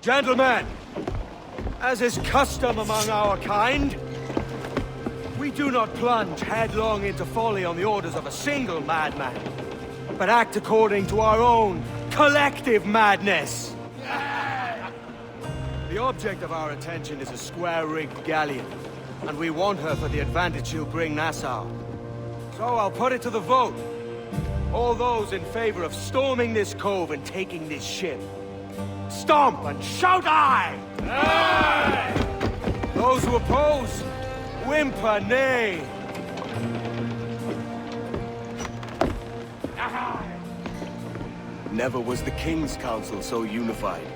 Gentlemen, as is custom among our kind, we do not plunge headlong into folly on the orders of a single madman, but act according to our own collective madness. The object of our attention is a square-rigged galleon, and we want her for the advantage she'll bring Nassau. So I'll put it to the vote. All those in favor of storming this cove and taking this ship, stomp and shout aye! Aye! Those who oppose, whimper nay! Never was the King's Council so unified.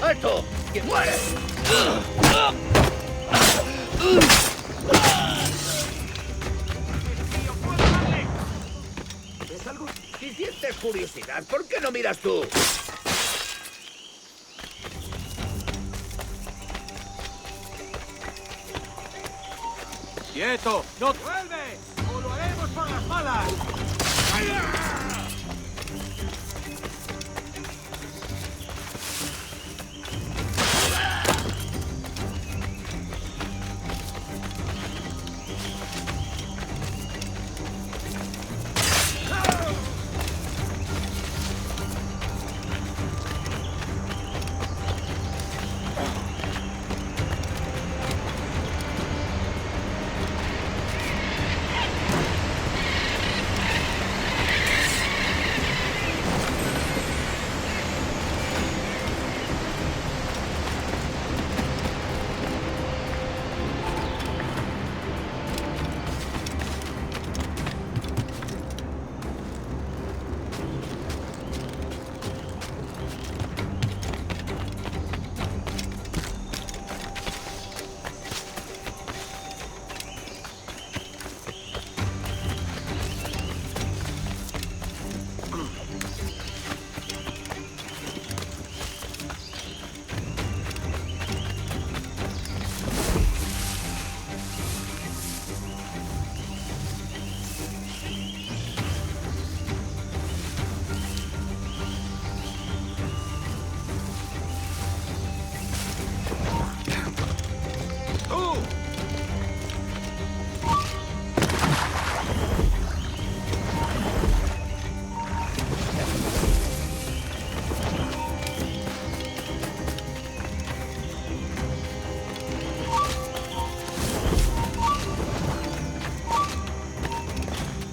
¡Alto! ¡Que muere! ¿Es algo? Si sientes curiosidad, ¿por qué no miras tú? ¡Quieto! ¡No vuelve! ¡O lo haremos por las malas!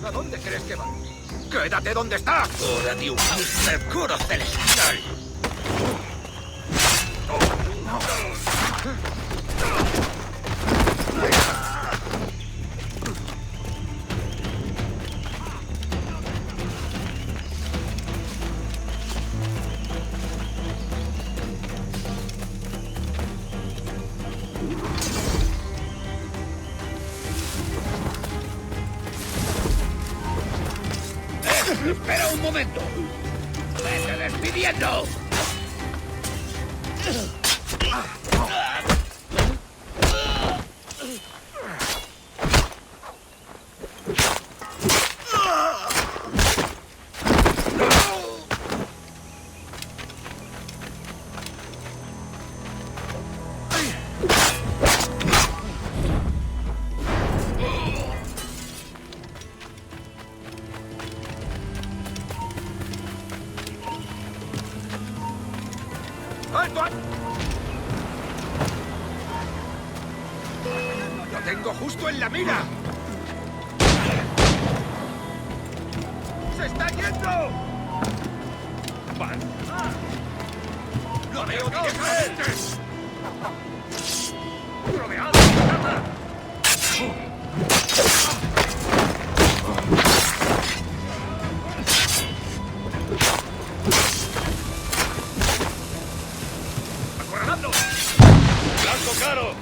¿A dónde crees que va? ¡Quédate donde estás! ¡Hora de unirse al coro celestial! ¡Espera un momento! ¡Vete despidiendo! ¡Lo tengo justo en la mira! ¡Se está yendo! ¡Vale! ¡Lo veo directamente! ¡Rodeado! ¡Nada! ¡Acorralando! ¡Blanco claro!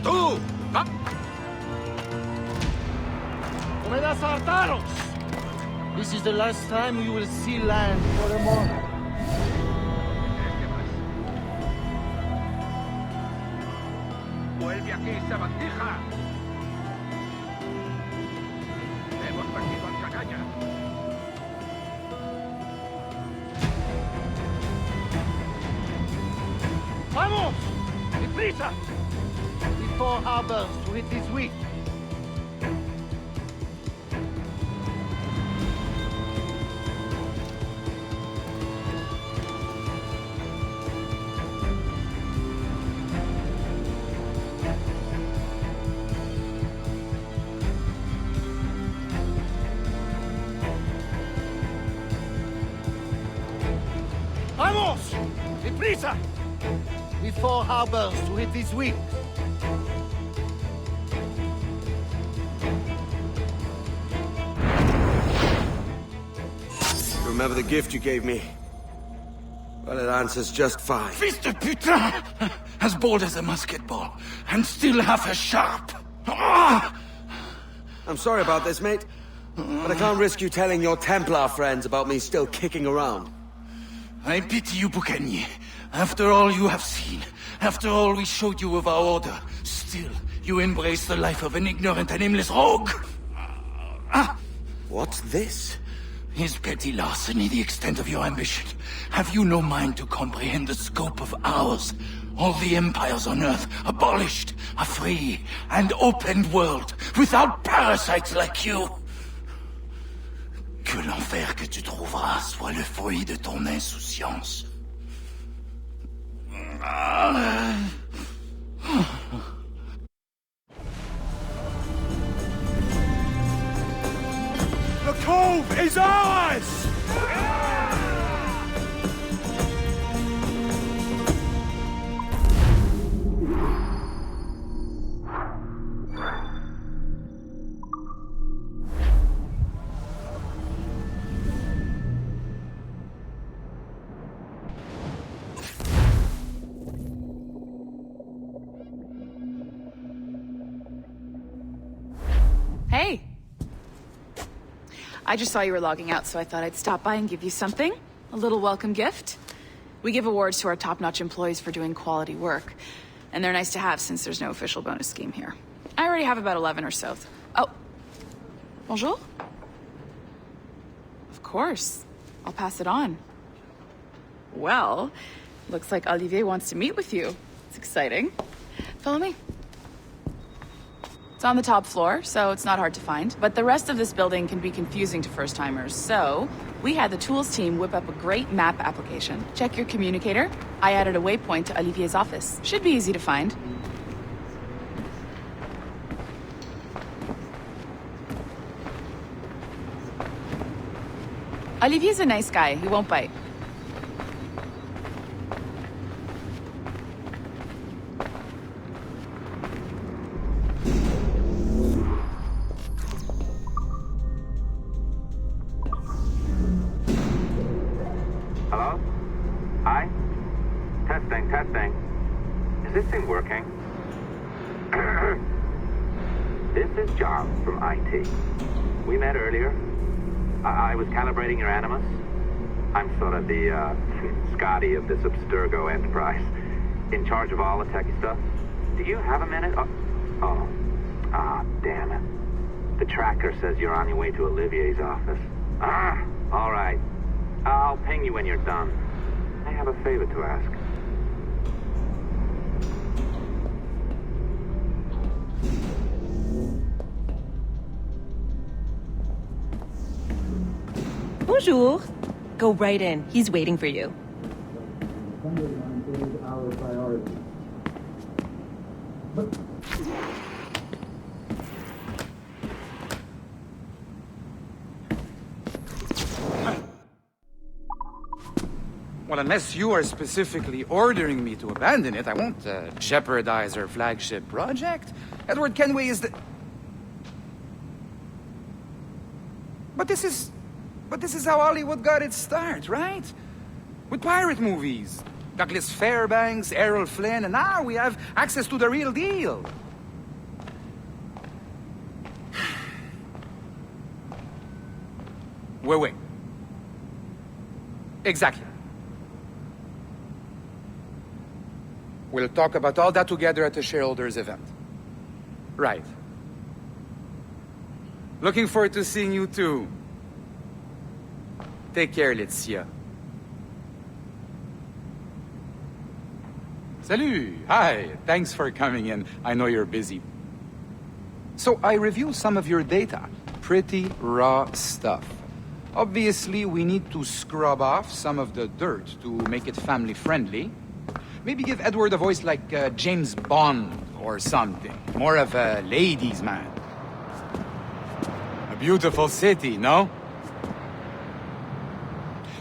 ¡Tú! Comedas hartaros! This is the last time we will see land for a moment. ¡Vuelve aquí, sabandija! Hemos perdido al canalla. ¡Vamos! ¡Deprisa! Before harbors to hit this week. ¡Vamos! ¡Deprisa! Before harbors to hit this week. Remember the gift you gave me? Well, it answers just fine. Fils de putain! As bold as a musket ball, and still half as sharp. Ah! I'm sorry about this, mate. But I can't risk you telling your Templar friends about me still kicking around. I pity you, Boucanier. After all you have seen, after all we showed you of our order, still you embrace the life of an ignorant and aimless rogue. What's this? Is petty larceny the extent of your ambition? Have you no mind to comprehend the scope of ours? All the empires on Earth abolished, a free and open world, without parasites like you. Que l'enfer que tu trouveras soit le fruit de ton insouciance. The cove is ours! Hey! I just saw you were logging out, so I thought I'd stop by and give you something. A little welcome gift. We give awards to our top-notch employees for doing quality work. And they're nice to have since there's no official bonus scheme here. I already have about 11 or so. Oh. Bonjour? Of course. I'll pass it on. Well, looks like Olivier wants to meet with you. It's exciting. Follow me. It's on the top floor, so it's not hard to find. But the rest of this building can be confusing to first-timers, so We had the tools team whip up a great map application. Check your communicator. I added a waypoint to Olivier's office. Should be easy to find. Olivier's a nice guy. He won't bite. Hello? Hi? Testing, testing. Is this thing working? This is John from IT. We met earlier. I was calibrating your Animus. I'm sort of the, Scotty of this Abstergo enterprise. In charge of all the techie stuff. Do you have a minute? Damn it. The tracker says you're on your way to Olivier's office. All right. I'll ping you when you're done. I have a favor to ask. Bonjour. Go right in. He's waiting for you. Well, unless you are specifically ordering me to abandon it, I won't jeopardize our flagship project. Edward Kenway is the... But this is how Hollywood got its start, right? With pirate movies. Douglas Fairbanks, Errol Flynn, and now we have access to the real deal. Wait. Exactly. We'll talk about all that together at the shareholders event. Right. Looking forward to seeing you too. Take care, Laetitia. Salut! Hi! Thanks for coming in. I know you're busy. So I reviewed some of your data. Pretty raw stuff. Obviously, we need to scrub off some of the dirt to make it family-friendly. Maybe give Edward a voice like James Bond or something. More of a ladies' man. A beautiful city, no?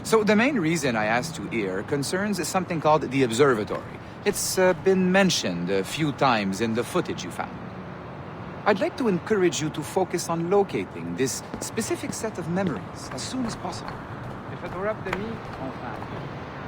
So the main reason I asked you here concerns something called the observatory. It's been mentioned a few times in the footage you found. I'd like to encourage you to focus on locating this specific set of memories as soon as possible. If it were up to me,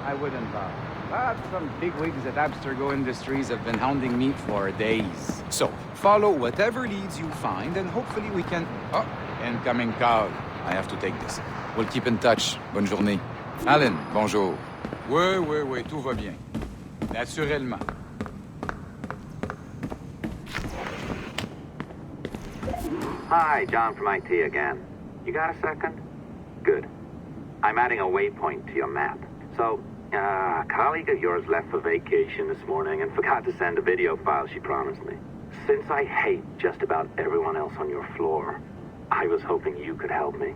I wouldn't bother. But some bigwigs at Abstergo Industries have been hounding me for days. So, follow whatever leads you find, and hopefully we can... Oh, incoming call. I have to take this. We'll keep in touch. Bonne journée. Alan, bonjour. Oui, tout va bien. Naturellement. Hi, John from IT again. You got a second? Good. I'm adding a waypoint to your map. So, a colleague of yours left for vacation this morning and forgot to send a video file she promised me. Since I hate just about everyone else on your floor, I was hoping you could help me.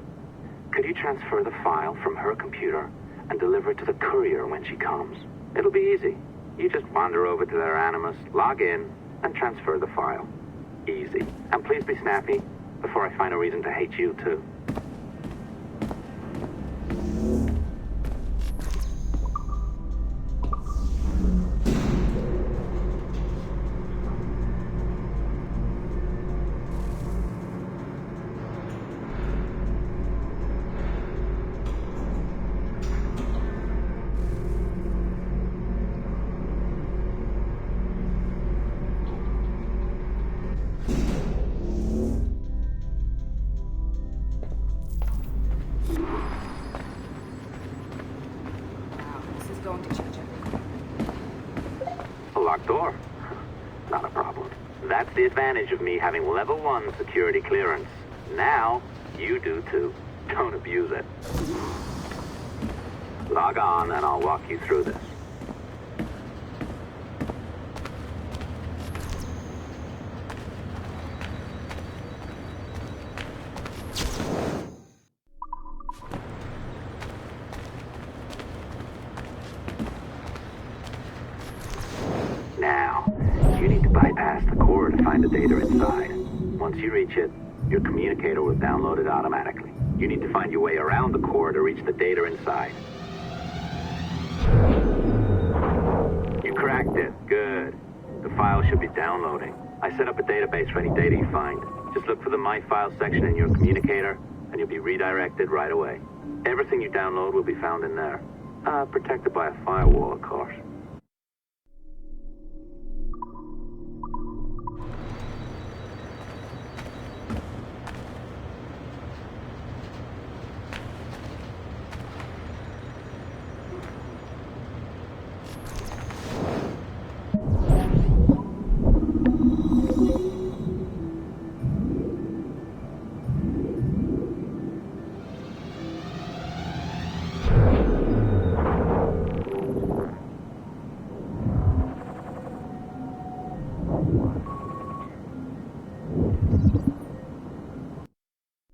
Could you transfer the file from her computer and deliver it to the courier when she comes? It'll be easy. You just wander over to their Animus, log in, and transfer the file. Easy. And please be snappy before I find a reason to hate you too. Door. Not a problem. That's the advantage of me having level 1 security clearance. Now, you do too. Don't abuse it. Log on and I'll walk you through this. core to find the data inside. Once you reach it, your communicator will download it automatically. You need to find your way around the core to reach the data inside. You cracked it. Good. The file should be downloading. I set up a database for any data you find. Just look for the My Files section in your communicator, and you'll be redirected right away. Everything you download will be found in there. Protected by a firewall, of course.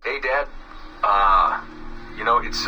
Hey, Dad. It's,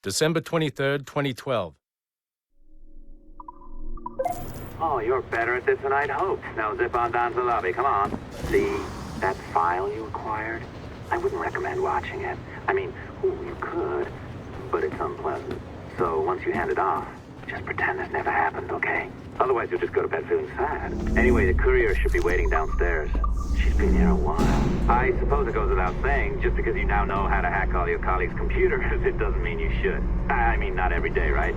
December 23rd, 2012. Oh, you're better at this than I'd hoped. Now zip on down to the lobby, come on. See that file you acquired? I wouldn't recommend watching it. I mean, you could, but it's unpleasant. So once you hand it off, just pretend this never happened, okay? Otherwise you'll just go to bed feeling sad. Anyway, the courier should be waiting downstairs. She's been here a while. I suppose it goes without saying, just because you now know how to hack all your colleagues' computers, it doesn't mean you should. I mean, not every day, right?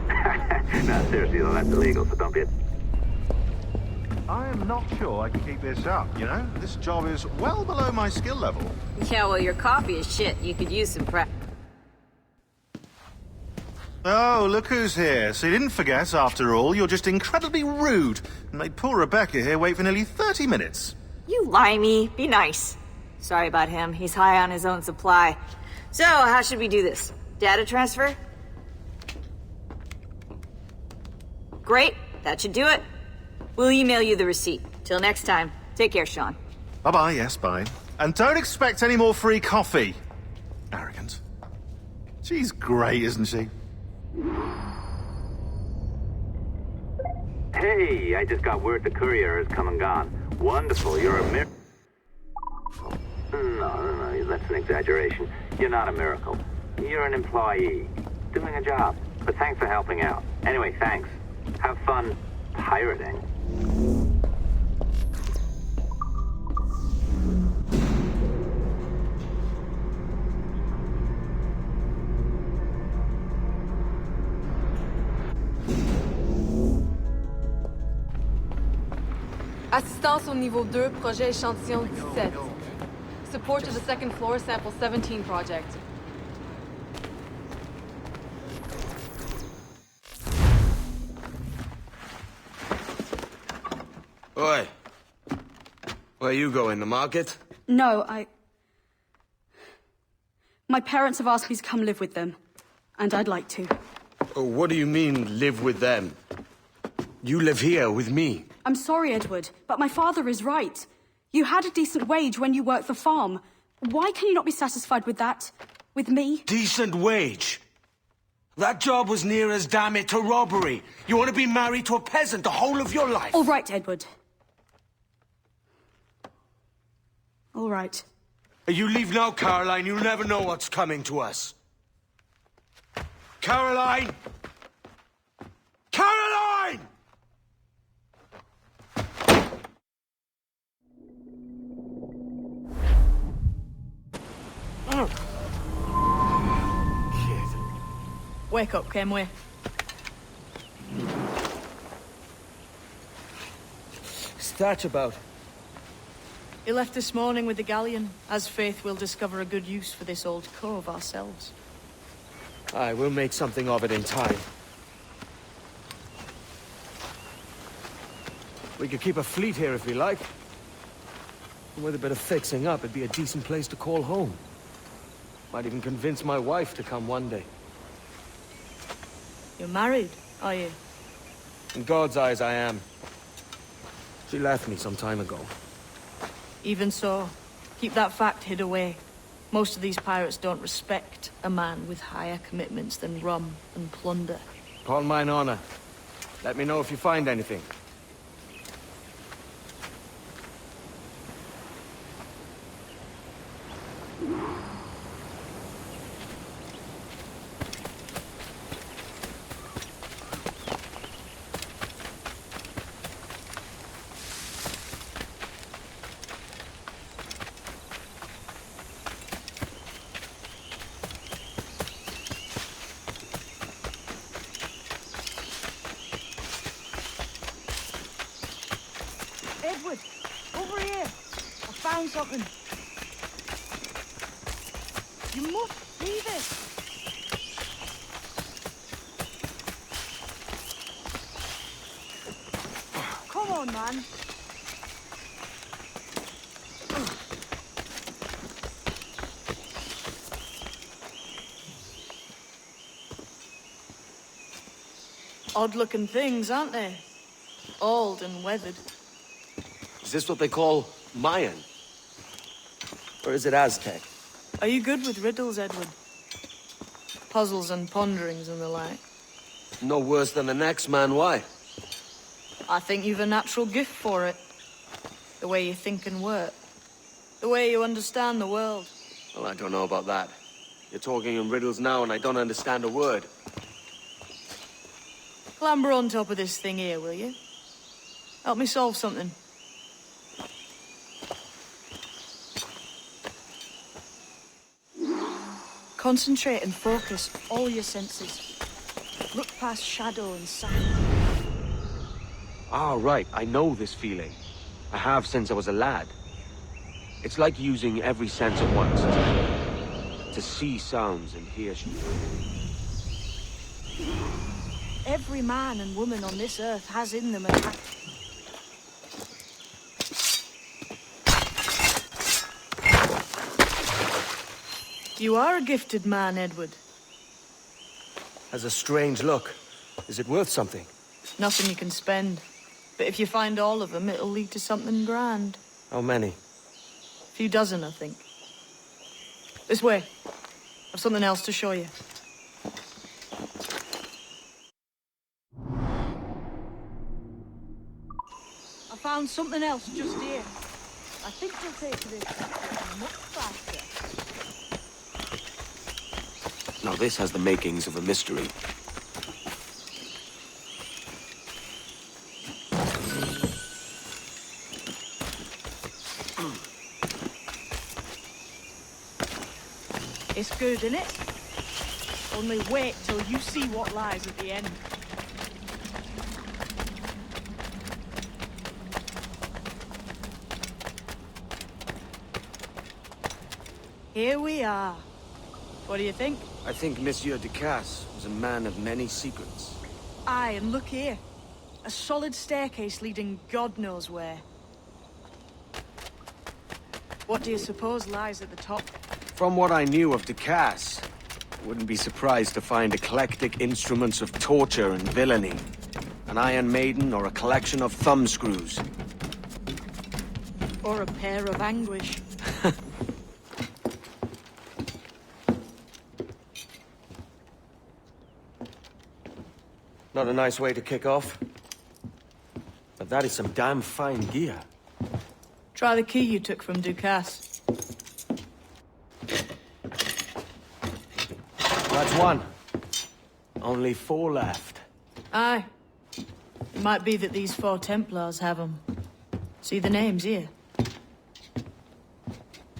No, seriously though, that's illegal, so don't be a... I am not sure I can keep this up, you know? This job is well below my skill level. Yeah, well, your coffee is shit. You could use some prep. Oh, look who's here. So you didn't forget, after all, you're just incredibly rude and made poor Rebecca here wait for nearly 30 minutes. You limey. Be nice. Sorry about him. He's high on his own supply. So, how should we do this? Data transfer? Great. That should do it. We'll email you the receipt. Till next time. Take care, Sean. Bye-bye, yes, bye. And don't expect any more free coffee. Arrogant. She's great, isn't she? Hey, I just got word the courier has come and gone. Wonderful, you're a miracle. No, that's an exaggeration. You're not a miracle. You're an employee, doing a job. But thanks for helping out. Anyway, thanks. Have fun pirating. Assistance au niveau 2, projet échantillon 17. Support to the second floor, sample 17 project. Oi. Where you going, the market? No, my parents have asked me to come live with them. And I'd like to. Oh, what do you mean, live with them? You live here with me. I'm sorry, Edward, but my father is right. You had a decent wage when you worked the farm. Why can you not be satisfied with that? With me? Decent wage? That job was near as, damn it, to robbery. You want to be married to a peasant the whole of your life? All right, Edward. All right. You leave now, Caroline. You'll never know what's coming to us. Caroline! Caroline! Wake up, Kenway. What's that about? He left this morning with the galleon. As faith, we'll discover a good use for this old cove ourselves. Aye, we'll make something of it in time. We could keep a fleet here if we like. And with a bit of fixing up, it'd be a decent place to call home. Might even convince my wife to come one day. You're married, are you? In God's eyes, I am. She left me some time ago. Even so, keep that fact hid away. Most of these pirates don't respect a man with higher commitments than rum and plunder. Upon mine honor. Let me know if you find anything. Edward, over here. I found something. You must see this. Come on, man. Odd-looking things, aren't they? Old and weathered. Is this what they call Mayan? Or is it Aztec? Are you good with riddles, Edward? Puzzles and ponderings and the like? No worse than the next man, why? I think you've a natural gift for it. The way you think and work. The way you understand the world. Well, I don't know about that. You're talking in riddles now and I don't understand a word. Clamber on top of this thing here, will you? Help me solve something. Concentrate and focus all your senses. Look past shadow and sound. Ah, right. I know this feeling. I have since I was a lad. It's like using every sense at once. To see sounds and hear... Every man and woman on this earth has in them a... You are a gifted man, Edward. Has a strange look. Is it worth something? Nothing you can spend. But if you find all of them, it'll lead to something grand. How many? A few dozen, I think. This way. I've something else to show you. I found something else just here. I think you'll take this much faster. Now this has the makings of a mystery. It's good, isn't it? Only wait till you see what lies at the end. Here we are. What do you think? I think Monsieur Ducasse was a man of many secrets. Aye, and look here. A solid staircase leading God knows where. What do you suppose lies at the top? From what I knew of Ducasse, I wouldn't be surprised to find eclectic instruments of torture and villainy. An Iron Maiden or a collection of thumbscrews. Or a pair of anguish. Not a nice way to kick off. But that is some damn fine gear. Try the key you took from Ducasse. That's one. Only 4 left. Aye. It might be that these 4 Templars have them. See the names here?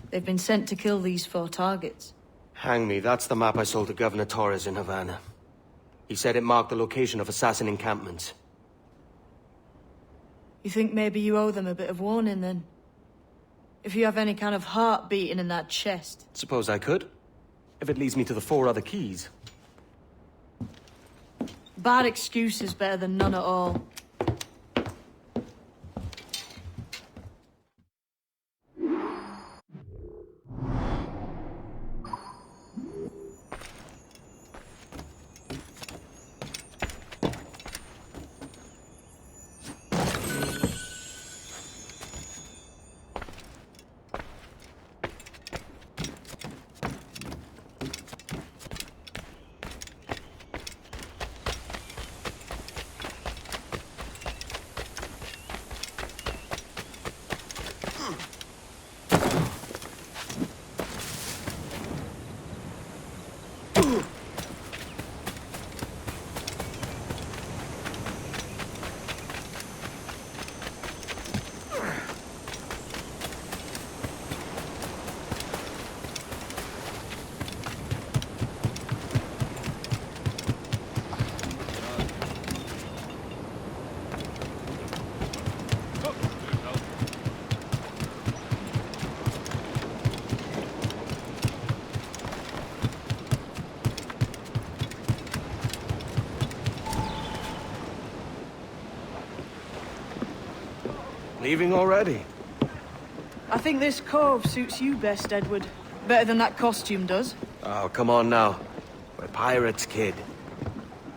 They've been sent to kill these 4 targets. Hang me, that's the map I sold to Governor Torres in Havana. He said it marked the location of assassin encampments. You think maybe you owe them a bit of warning, then? If you have any kind of heart beating in that chest. Suppose I could, if it leads me to the 4 other keys. Bad excuse is better than none at all. Leaving already? I think this cove suits you best, Edward. Better than that costume does. Oh, come on now. We're pirates, kid.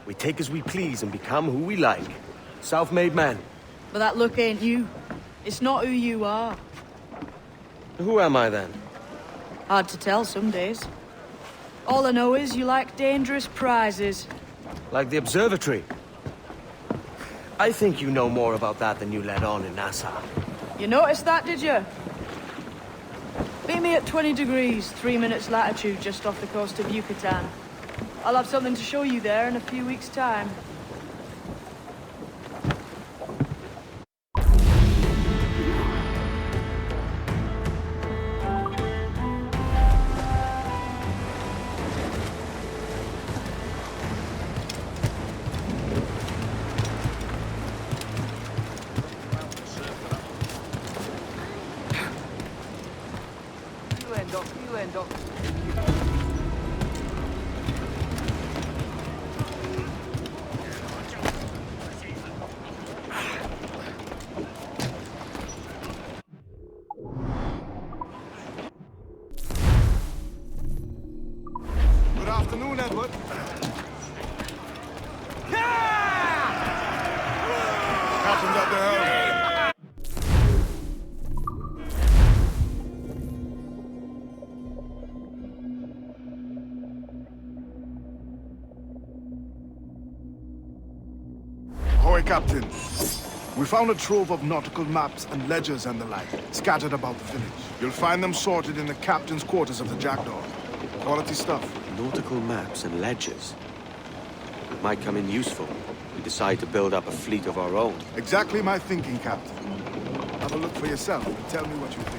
We take as we please and become who we like. Self-made men. But that look ain't you. It's not who you are. Who am I then? Hard to tell some days. All I know is you like dangerous prizes. Like the observatory. I think you know more about that than you let on in Nassau. You noticed that, did you? Meet me at 20 degrees, 3 minutes latitude just off the coast of Yucatan. I'll have something to show you there in a few weeks' time. Good afternoon, Edward. Captain's at the helm. Ahoy, Captain. We found a trove of nautical maps and ledgers and the like, scattered about the village. You'll find them sorted in the captain's quarters of the Jackdaw. Quality stuff. Nautical maps and ledgers. It might come in useful. We decide to build up a fleet of our own. Exactly my thinking, Captain. Have a look for yourself and tell me what you think.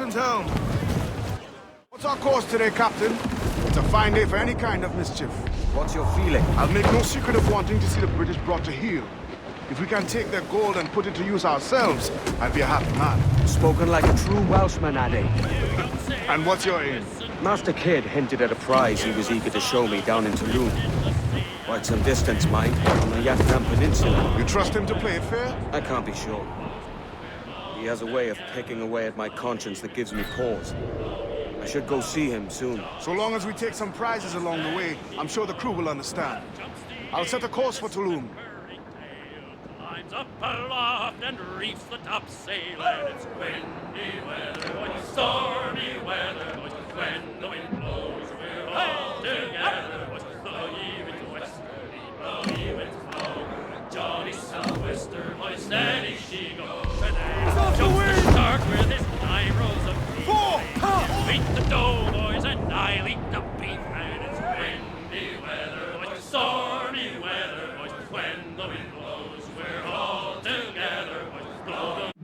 captain's helm. What's our course today, Captain? It's a fine day for any kind of mischief. What's your feeling? I'll make no secret of wanting to see the British brought to heel. If we can take their gold and put it to use ourselves, I'd be a happy man. Spoken like a true Welshman, Addy. And what's your aim? Master Kidd hinted at a prize he was eager to show me down in Tulum. Quite some distance, mind, on the Yucatan Peninsula. You trust him to play it fair? I can't be sure. He has a way of picking away at my conscience that gives me pause. I should go see him soon. So long as we take some prizes along the way, I'm sure the crew will understand. I'll set a course for Tulum. Climbs up aloft and reefs the topsail, and it's windy weather, stormy weather, when the wind blows, we're all together, blow even westerly, blow even flow. Johnny Southwester, my steady she goes, and there jumps the shark with his 9 rows of teeth. Beat the doughboys and I leap the beef, and it's windy weather, stormy weather, when the wind blows, we're all together, blow the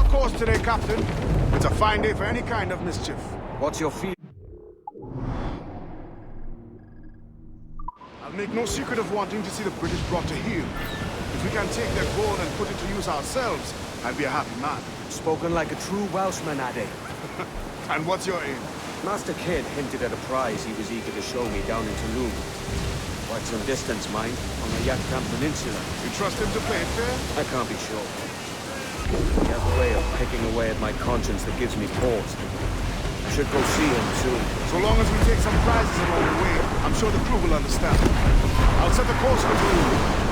Course today, Captain. It's a fine day for any kind of mischief. What's your feeling? I'll make no secret of wanting to see the British brought to heel. If we can take their gold and put it to use ourselves, I'd be a happy man. Spoken like a true Welshman, Addy. And what's your aim? Master Kidd hinted at a prize he was eager to show me down in Tulum. Quite some distance, mind, on the Yucatan Peninsula. You trust him to play it fair? I can't be sure. He has a way of picking away at my conscience that gives me pause. I should go see him soon. So long as we take some prizes along the way, I'm sure the crew will understand. I'll set the course for Tulum.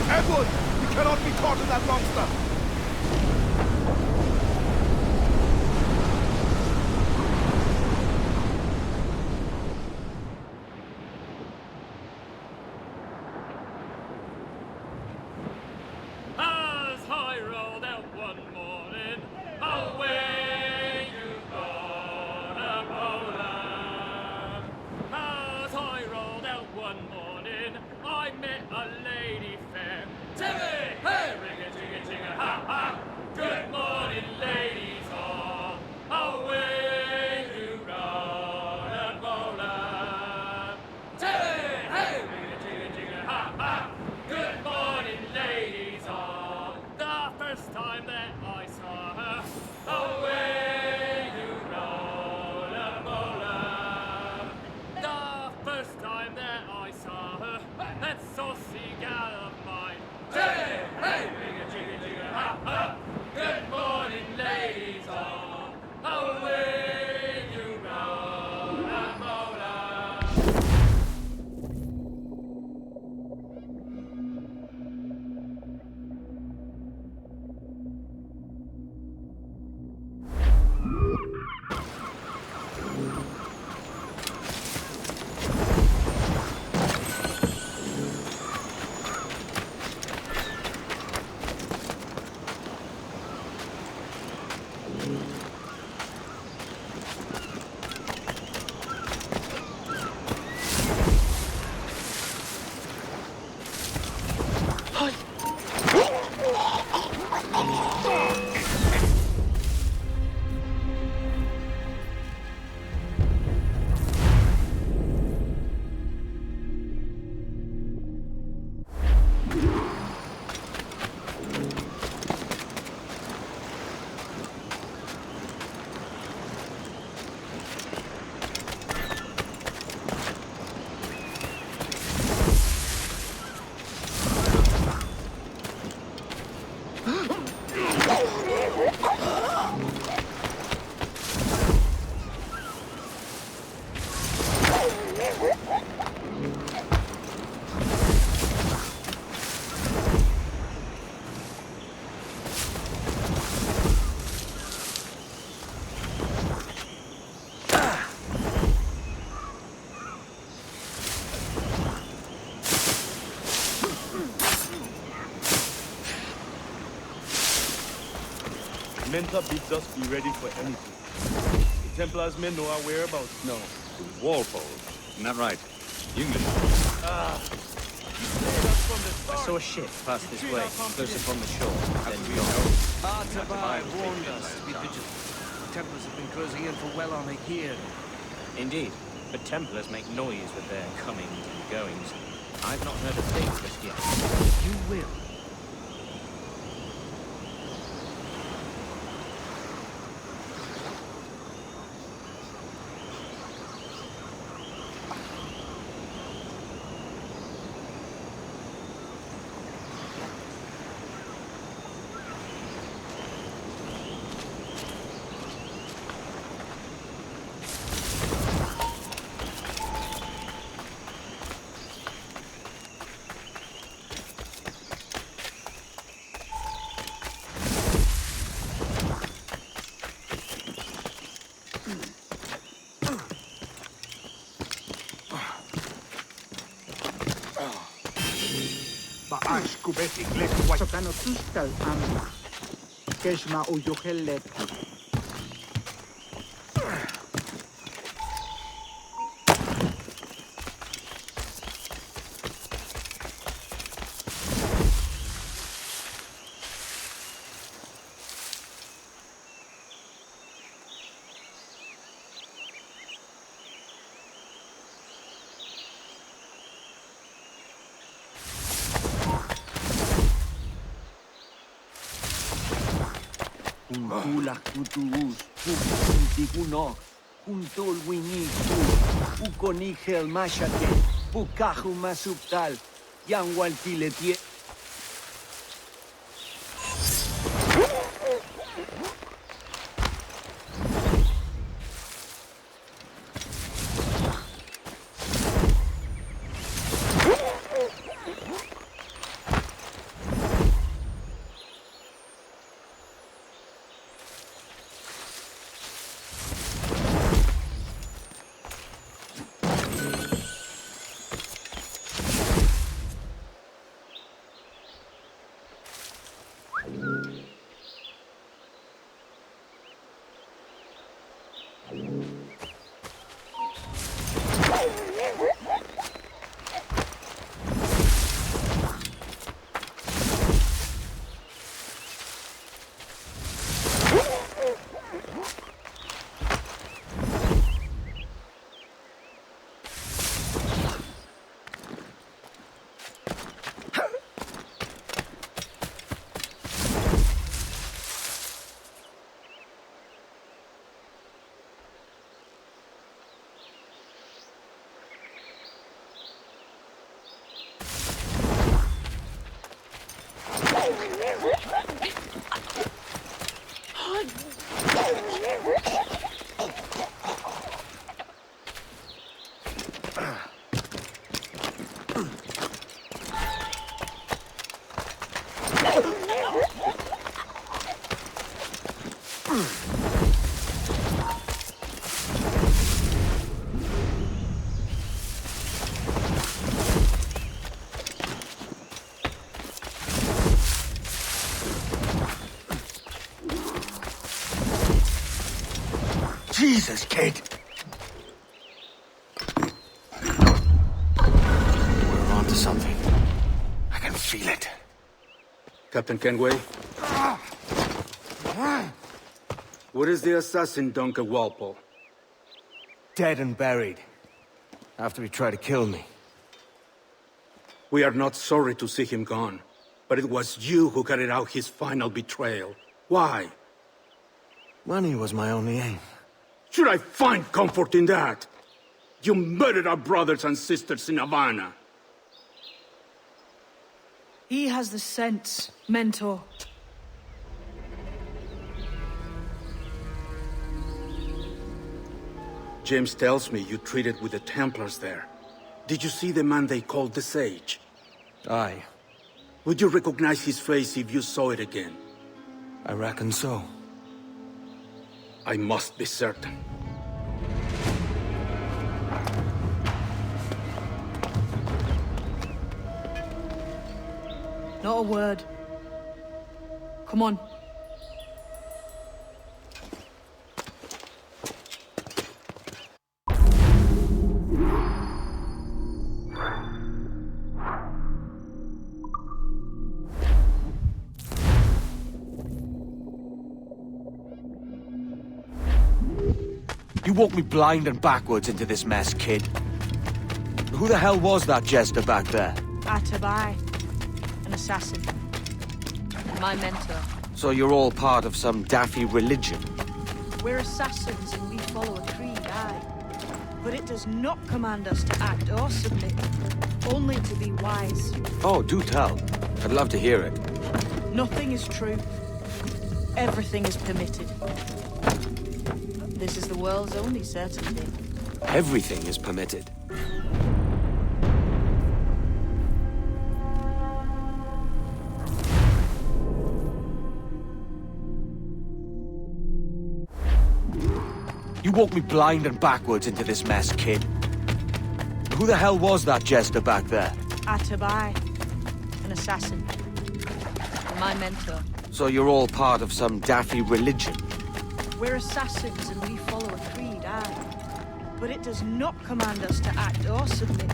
Edward! You cannot be caught in that monster! As I rolled out one morning, away you gone, Apolla. As I rolled out one morning, I met a lady fair. Timmy, hey, ring-a-jing-a-jing-a, ha-ha. Good morning, ladies all. Away you gone, Apolla. Timmy, hey, ring-a-jing-a-jing-a, ha-ha. Good morning, ladies all. The first time that I Mentor bids us be ready for anything. The Templars may know our whereabouts now. Walpole. Isn't that right? English. I saw a ship pass this way, close upon the shore. Then Artabai warned us to be vigilant. The Templars have been closing in for well on a year. Indeed, but Templars make noise with their comings and goings. I've not heard a thing just yet. You will. Sokano tuskal ambu. Keshma uyohelet. Kulak tutuus, tikuno, kuntol winiku, ukonihel mashake, pukahu masuptal, yanwaltiletie. Jesus, kid! We're onto something. I can feel it. Captain Kenway? What is the assassin, Duncan Walpole? Dead and buried. After he tried to kill me. We are not sorry to see him gone, but it was you who carried out his final betrayal. Why? Money was my only aim. Should I find comfort in that? You murdered our brothers and sisters in Havana. He has the sense, Mentor. James tells me you treated with the Templars there. Did you see the man they called the Sage? Aye. Would you recognize his face if you saw it again? I reckon so. I must be certain. Not a word. Come on. You walked me blind and backwards into this mess, kid. Who the hell was that jester back there? Atabai, an assassin. My mentor. So you're all part of some daffy religion? We're assassins and we follow a creed, aye. But it does not command us to act or submit, only to be wise. Oh, do tell. I'd love to hear it. Nothing is true. Everything is permitted. This is the world's only certainty. Everything is permitted. You walked me blind and backwards into this mess, kid. Who the hell was that jester back there? Atabai, an assassin. My mentor. So you're all part of some daffy religion? We're assassins and we follow a creed, aye. But it does not command us to act or submit,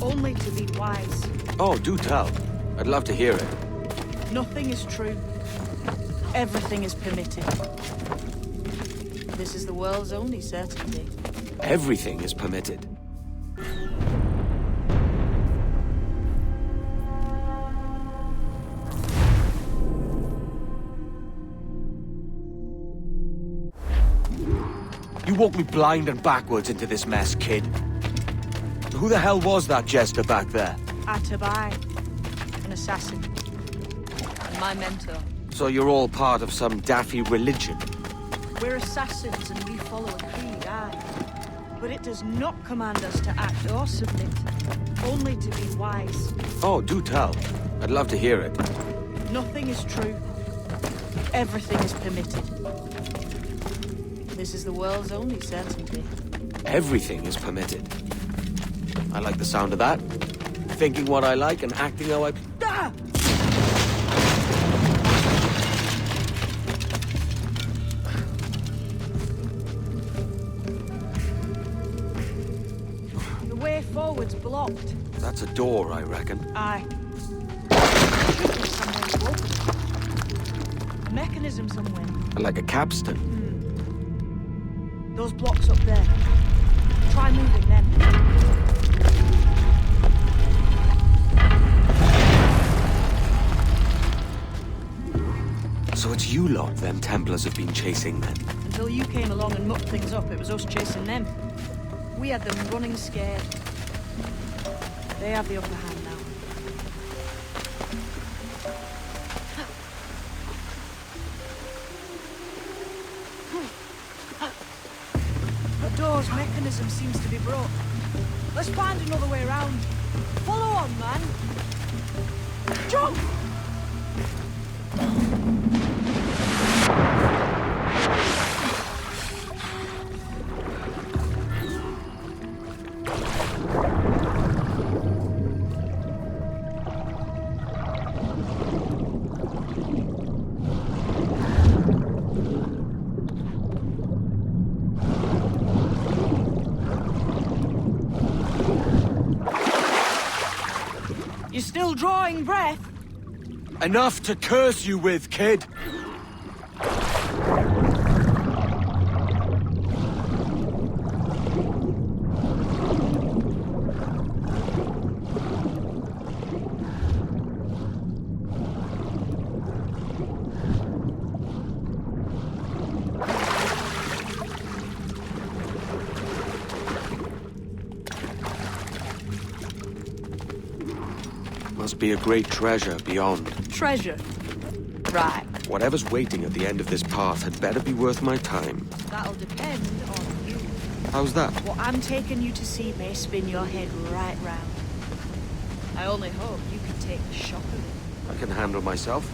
only to be wise. Oh, do tell. I'd love to hear it. Nothing is true. Everything is permitted. This is the world's only certainty. Everything is permitted. You walked me blind and backwards into this mess, kid. Who the hell was that jester back there? Atabai, an assassin. And my mentor. So you're all part of some daffy religion? We're assassins and we follow a creed, aye. But it does not command us to act or submit, only to be wise. Oh, do tell. I'd love to hear it. Nothing is true. Everything is permitted. This is the world's only certainty. Everything is permitted. I like the sound of that. Thinking what I like and acting how I... Ah! The way forward's blocked. That's a door, I reckon. Aye. Should be somewhere to open. A mechanism somewhere. Like a capstan. Those blocks up there. Try moving them. So it's you lot them Templars have been chasing then? Until you came along and mucked things up, it was us chasing them. We had them running scared. They have the upper hand now. The door's mechanism seems to be broke. Let's find another way around. Follow on, man. Jump! You're still drawing breath? Enough to curse you with, kid! Must be a great treasure beyond. Treasure? Right. Whatever's waiting at the end of this path had better be worth my time. That'll depend on you. How's that? What I'm taking you to see may spin your head right round. I only hope you can take the shock of it. I can handle myself.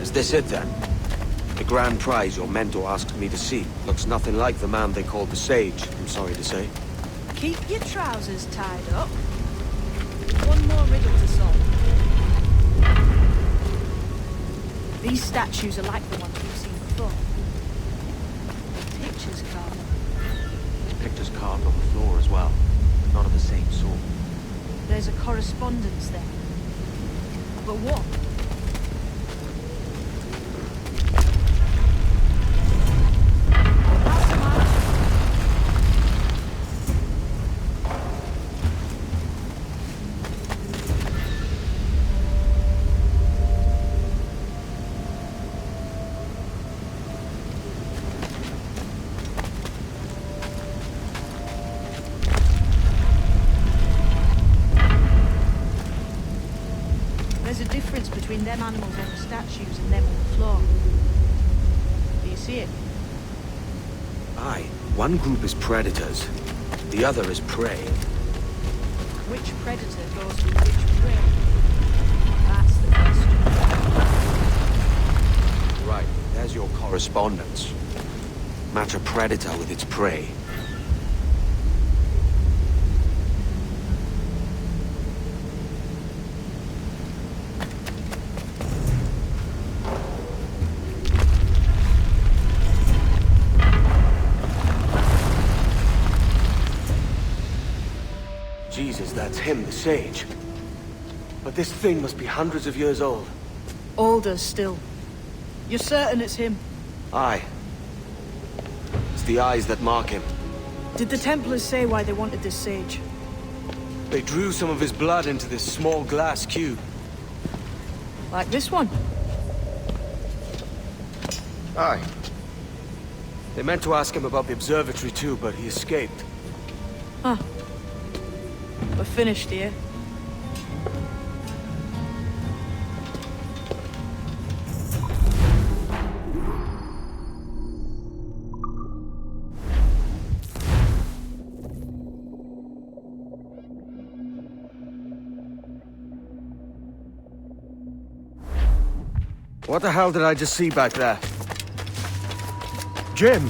Is this it then? The grand prize your mentor asked me to see looks nothing like the man they called the Sage, I'm sorry to say. Keep your trousers tied up. One more riddle to solve. These statues are like the ones we've seen before. Pictures carved. Pictures carved on the floor as well. Not of the same sort. There's a correspondence there. But what? There's a difference between them animals on the statues and them on the floor. Do you see it? Aye. One group is predators. The other is prey. Which predator goes with which prey? That's the question. Right. There's your correspondence. Match a predator with its prey. Jesus, that's him, the sage. But this thing must be hundreds of years old. Older still. You're certain it's him? Aye. It's the eyes that mark him. Did the Templars say why they wanted this sage? They drew some of his blood into this small glass cube. Like this one? Aye. They meant to ask him about the observatory too, but he escaped. Huh. We're finished here. What the hell did I just see back there? Jim!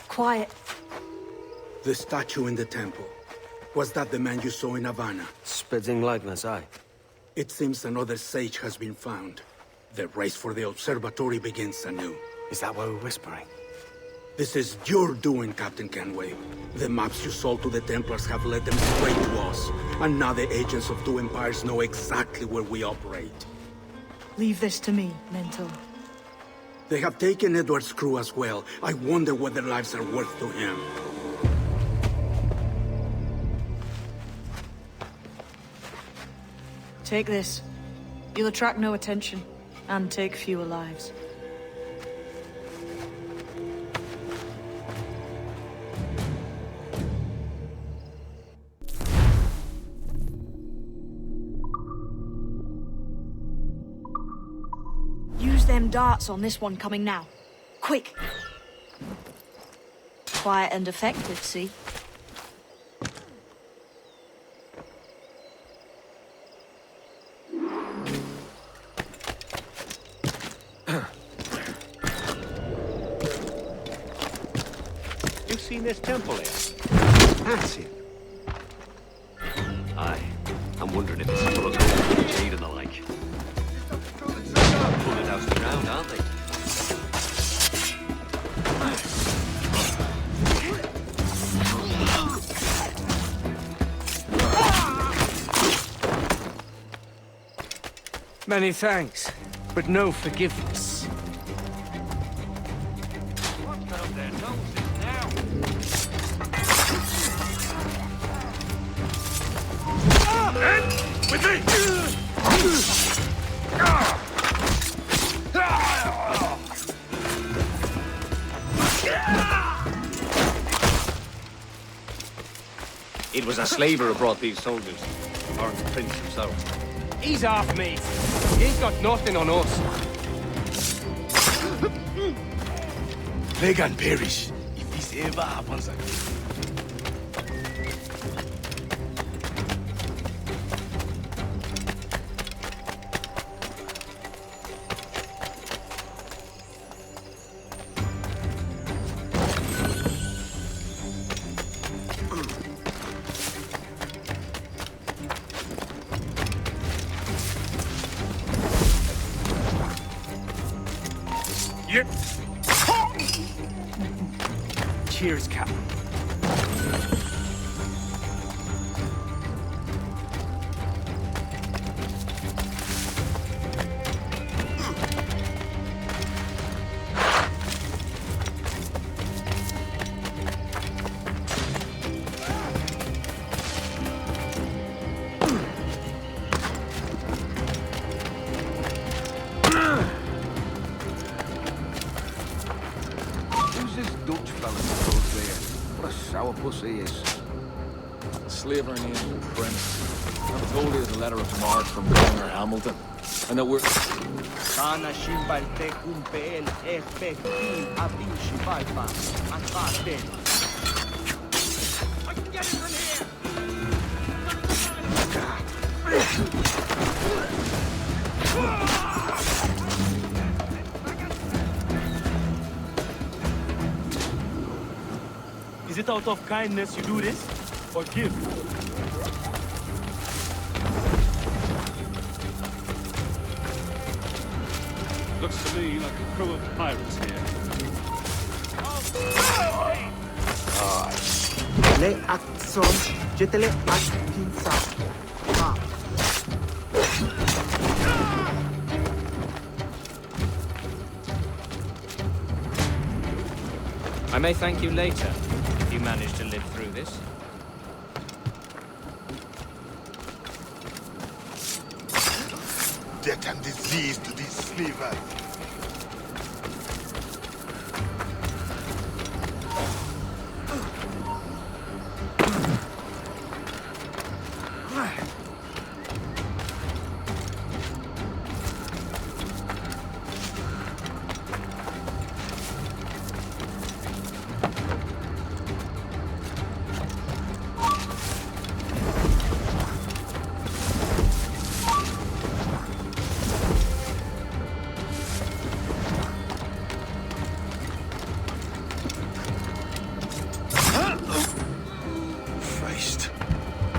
Quiet. The statue in the temple. Was that the man you saw in Havana? Spitting likeness, aye. It seems another sage has been found. The race for the observatory begins anew. Is that why we're whispering? This is your doing, Captain Kenway. The maps you sold to the Templars have led them straight to us. And now the agents of two empires know exactly where we operate. Leave this to me, Mentor. They have taken Edward's crew as well. I wonder what their lives are worth to him. Take this. You'll attract no attention, and take fewer lives. Use them darts on this one coming now. Quick! Quiet and effective, see? You've seen this temple here? That's it. Aye. I'm wondering if it's full of gold, jade and the like. Pulling it out of the ground, aren't they? Many thanks, but no forgiveness. With me! It was a slaver who brought these soldiers. Or the prince himself. He's half me. He ain't got nothing on us. They can perish if this ever happens again. Cheers, Captain. Slavering in Prince. I'm told there's a letter of marque from Governor Hamilton, and that we're... I can get it from here! Is it out of kindness you do this? Or give? Looks to me like a crew of pirates here. Le Axon, jetele Atkinsa. I may thank you later, if you manage to live through this. Death and disease to these slavers.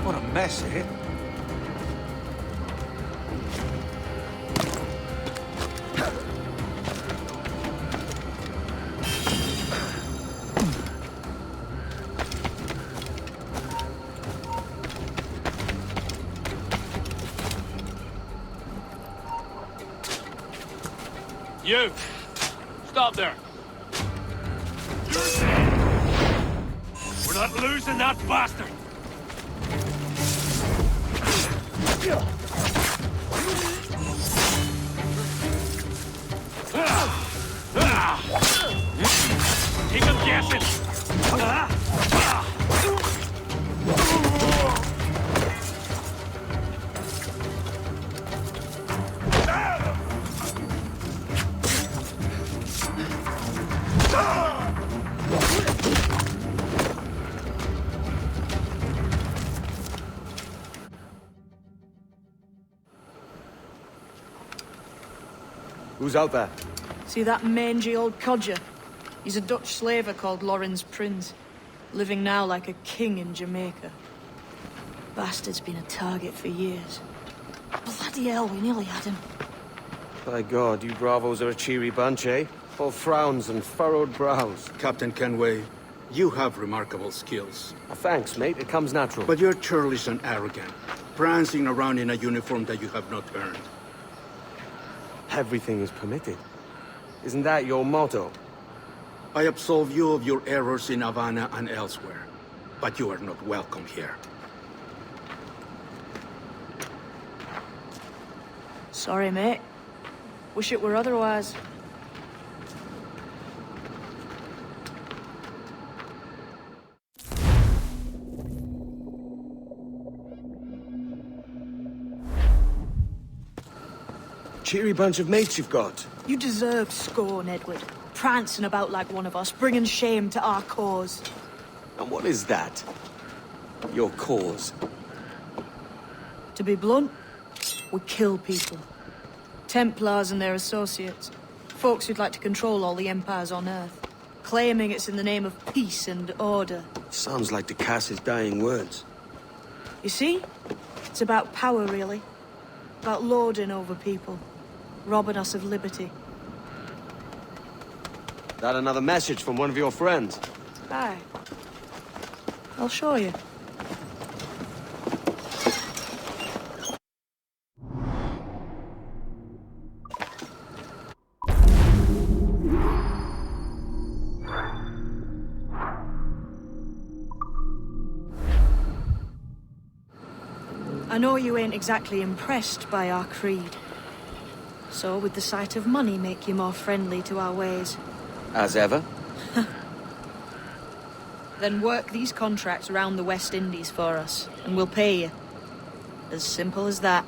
What a mess, eh? You! Stop there! We're not losing that bastard! Keep him guessing! Who's out there? See that mangy old codger? He's a Dutch slaver called Lawrence Prince, living now like a king in Jamaica. Bastard's been a target for years. Bloody hell, we nearly had him. By God, you bravos are a cheery bunch, eh? All frowns and furrowed brows. Captain Kenway, you have remarkable skills. Thanks, mate. It comes natural. But you're churlish and arrogant, prancing around in a uniform that you have not earned. Everything is permitted. Isn't that your motto? I absolve you of your errors in Havana and elsewhere, but you are not welcome here. Sorry, mate. Wish it were otherwise. Cheery bunch of mates you've got. You deserve scorn, Edward. Prancing about like one of us, bringing shame to our cause. And what is that? Your cause? To be blunt, we kill people. Templars and their associates. Folks who'd like to control all the empires on Earth. Claiming it's in the name of peace and order. Sounds like to cast his dying words. You see? It's about power, really. About lording over people. Robbing us of liberty. That another message from one of your friends? Aye. I'll show you. I know you ain't exactly impressed by our creed. So would the sight of money make you more friendly to our ways? As ever? Then work these contracts around the West Indies for us, and we'll pay you. As simple as that.